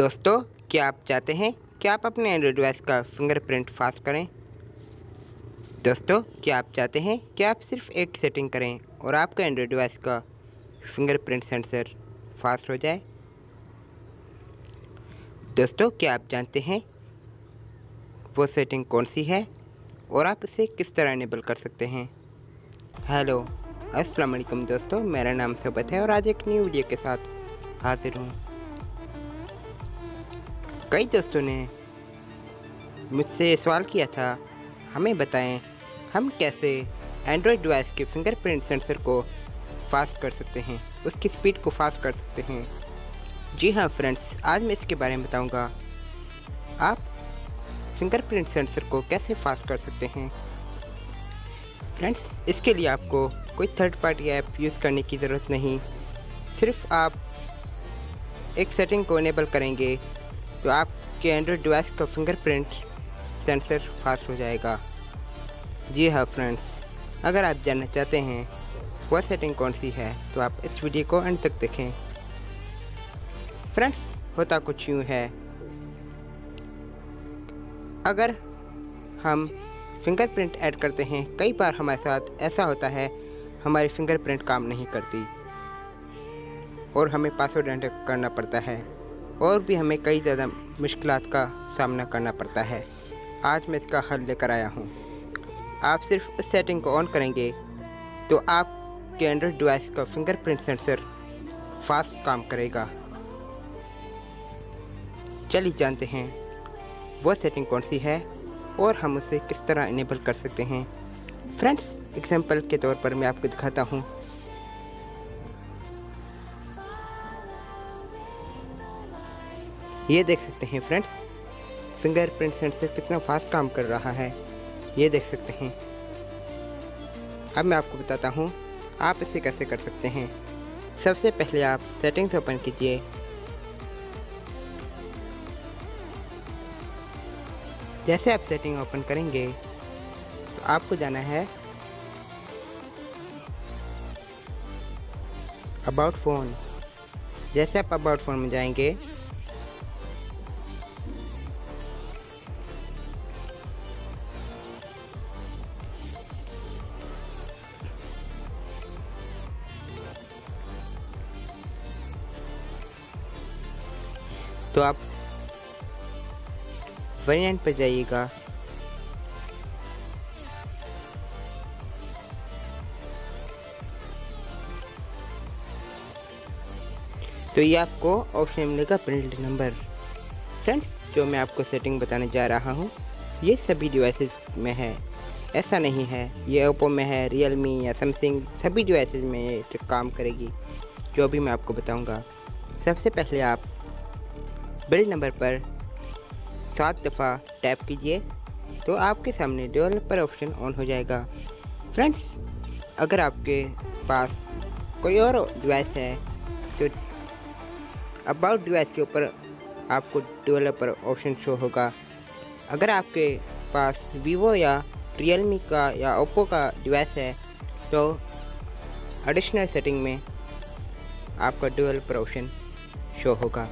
दोस्तों, क्या आप चाहते हैं कि आप अपने एंड्रॉयड डिवाइस का फिंगरप्रिंट फास्ट करें? दोस्तों, क्या आप चाहते हैं कि आप सिर्फ एक सेटिंग करें और आपका एंड्रॉयड डिवाइस का फिंगरप्रिंट सेंसर फास्ट हो जाए? दोस्तों, क्या आप जानते हैं वो सेटिंग कौन सी है और आप इसे किस तरह इनेबल कर सकते हैं? हेलो, अस्सलाम वालेकुम दोस्तों, मेरा नाम सोबत है और आज एक न्यू वीडियो के साथ हाजिर हूँ। कई दोस्तों ने मुझसे सवाल किया था, हमें बताएं हम कैसे एंड्रॉयड डिवाइस के फिंगरप्रिंट सेंसर को फास्ट कर सकते हैं, उसकी स्पीड को फास्ट कर सकते हैं। जी हाँ फ्रेंड्स, आज मैं इसके बारे में बताऊंगा आप फिंगरप्रिंट सेंसर को कैसे फास्ट कर सकते हैं। फ्रेंड्स, इसके लिए आपको कोई थर्ड पार्टी ऐप यूज़ करने की ज़रूरत नहीं। सिर्फ आप एक सेटिंग को इनेबल करेंगे तो आपके एंड्रॉयड डिवाइस का फिंगरप्रिंट सेंसर फास्ट हो जाएगा। जी हाँ फ्रेंड्स, अगर आप जानना चाहते हैं वह सेटिंग कौन सी है तो आप इस वीडियो को अंत तक देखें। फ्रेंड्स, होता कुछ यूँ है, अगर हम फिंगरप्रिंट ऐड करते हैं, कई बार हमारे साथ ऐसा होता है हमारी फिंगरप्रिंट काम नहीं करती और हमें पासवर्ड एंटर करना पड़ता है और भी हमें कई ज़्यादा मुश्किलात का सामना करना पड़ता है। आज मैं इसका हल लेकर आया हूँ। आप सिर्फ इस सेटिंग को ऑन करेंगे तो आपके एंड्रॉयड डिवाइस का फिंगरप्रिंट सेंसर फास्ट काम करेगा। चलिए जानते हैं वो सेटिंग कौन सी है और हम उसे किस तरह इनेबल कर सकते हैं। फ्रेंड्स, एग्जांपल के तौर पर मैं आपको दिखाता हूँ। ये देख सकते हैं फ्रेंड्स, फिंगरप्रिंट सेंसर कितना फास्ट काम कर रहा है, ये देख सकते हैं। अब मैं आपको बताता हूँ आप इसे कैसे कर सकते हैं। सबसे पहले आप सेटिंग्स ओपन कीजिए। जैसे आप सेटिंग ओपन करेंगे तो आपको जाना है अबाउट फ़ोन। जैसे आप अबाउट फ़ोन में जाएंगे तो आप वेरिएंट पर जाइएगा। तो ये आपको ऑप्शन मिलेगा बिल्ड नंबर। फ्रेंड्स, जो मैं आपको सेटिंग बताने जा रहा हूँ ये सभी डिवाइसेस में है, ऐसा नहीं है ये ओप्पो में है, रियलमी या समथिंग, सभी डिवाइसेस में ये काम करेगी जो भी मैं आपको बताऊँगा। सबसे पहले आप बिल्ड नंबर पर 7 दफ़ा टैप कीजिए तो आपके सामने डेवलपर ऑप्शन ऑन हो जाएगा। फ्रेंड्स, अगर आपके पास कोई और डिवाइस है तो अबाउट डिवाइस के ऊपर आपको डेवलपर ऑप्शन शो होगा। अगर आपके पास वीवो या रियलमी का या ओप्पो का डिवाइस है तो एडिशनल सेटिंग में आपका डेवलपर ऑप्शन शो होगा।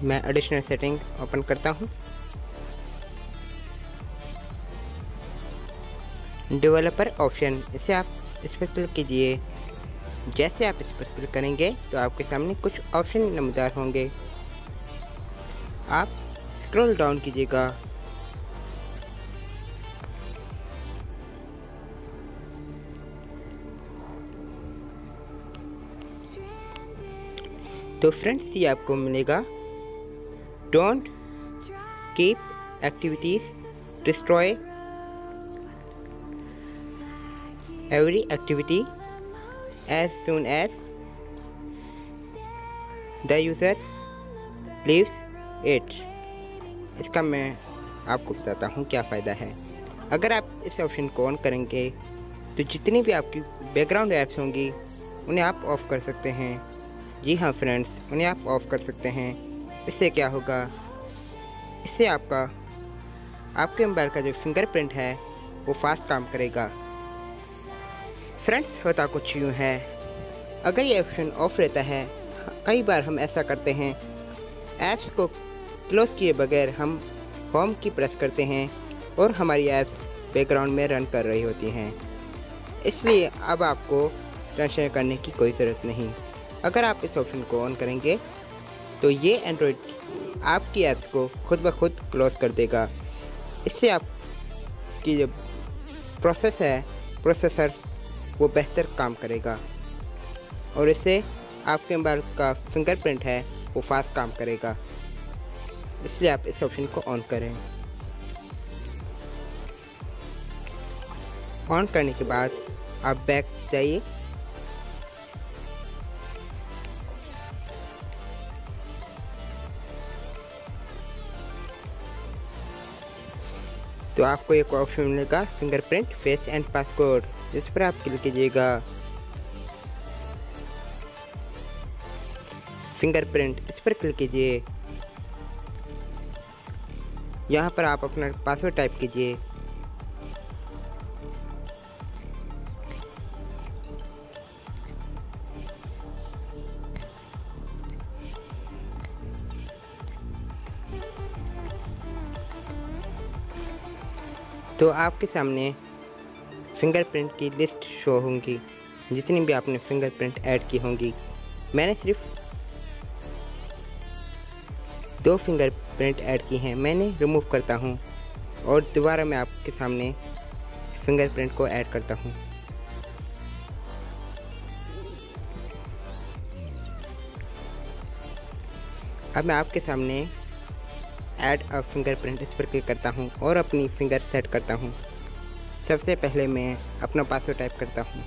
मैं एडिशनल सेटिंग ओपन करता हूँ। डेवलपर ऑप्शन, इसे आप इस पर क्लिक कीजिए। जैसे आप इस पर क्लिक करेंगे तो आपके सामने कुछ ऑप्शन नमूदार होंगे। आप स्क्रॉल डाउन कीजिएगा। तो फ्रेंड्स, ये आपको मिलेगा don't keep activities destroy every activity as soon as the user leaves it. इसका मैं आपको बताता हूँ क्या फ़ायदा है। अगर आप इस ऑप्शन को ऑन करेंगे तो जितनी भी आपकी बैकग्राउंड ऐप्स होंगी उन्हें आप ऑफ़ कर सकते हैं। जी हाँ फ्रेंड्स, उन्हें आप ऑफ़ कर सकते हैं। इससे क्या होगा, इससे आपके मोबाइल का जो फिंगरप्रिंट है वो फास्ट काम करेगा। फ्रेंड्स, होता कुछ यूँ है, अगर ये ऑप्शन ऑफ रहता है, कई बार हम ऐसा करते हैं, ऐप्स को क्लोज़ किए बगैर हम होम की प्रेस करते हैं और हमारी ऐप्स बैकग्राउंड में रन कर रही होती हैं। इसलिए अब आपको टेंशन करने की कोई ज़रूरत नहीं। अगर आप इस ऑप्शन को ऑन करेंगे तो ये एंड्रॉयड आपकी ऐप्स को खुद ब खुद क्लोज़ कर देगा। इससे आपकी जो प्रोसेसर वो बेहतर काम करेगा और इससे आपके मोबाइल का फिंगरप्रिंट है वो फास्ट काम करेगा। इसलिए आप इस ऑप्शन को ऑन करें। ऑन करने के बाद आप बैक जाइए। तो आपको एक ऑप्शन मिलेगा फिंगरप्रिंट फेस एंड पासवर्ड, जिस पर आप क्लिक कीजिएगा। फिंगरप्रिंट इस पर क्लिक कीजिए। यहाँ पर आप अपना पासवर्ड टाइप कीजिए। तो आपके सामने फिंगरप्रिंट की लिस्ट शो होंगी, जितनी भी आपने फिंगरप्रिंट ऐड की होंगी। मैंने सिर्फ 2 फिंगरप्रिंट ऐड की हैं। मैंने रिमूव करता हूँ और दोबारा मैं आपके सामने फिंगरप्रिंट को ऐड करता हूँ। अब मैं आपके सामने ऐड अ फिंगरप्रिंट इस पर क्लिक करता हूँ और अपनी फिंगर सेट करता हूँ। सबसे पहले मैं अपना पासवर्ड टाइप करता हूँ।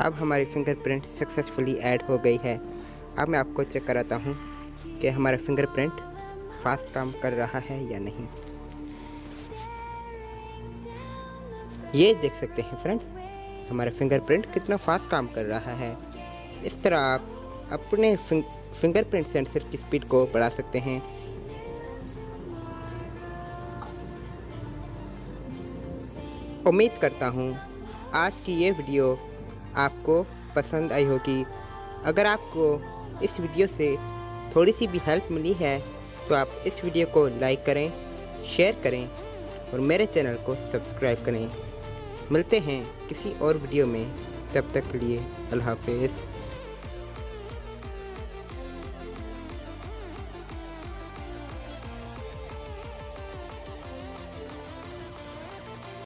अब हमारी फिंगरप्रिंट सक्सेसफुली ऐड हो गई है। अब मैं आपको चेक कराता हूँ कि हमारा फिंगरप्रिंट फास्ट काम कर रहा है या नहीं। ये देख सकते हैं फ्रेंड्स, हमारा फिंगरप्रिंट कितना फास्ट काम कर रहा है। इस तरह आप अपने फिंगरप्रिंट सेंसर की स्पीड को बढ़ा सकते हैं। उम्मीद करता हूँ आज की ये वीडियो आपको पसंद आई होगी। अगर आपको इस वीडियो से थोड़ी सी भी हेल्प मिली है तो आप इस वीडियो को लाइक करें, शेयर करें और मेरे चैनल को सब्सक्राइब करें। मिलते हैं किसी और वीडियो में, तब तक के लिए अल्लाह हाफ़िज़।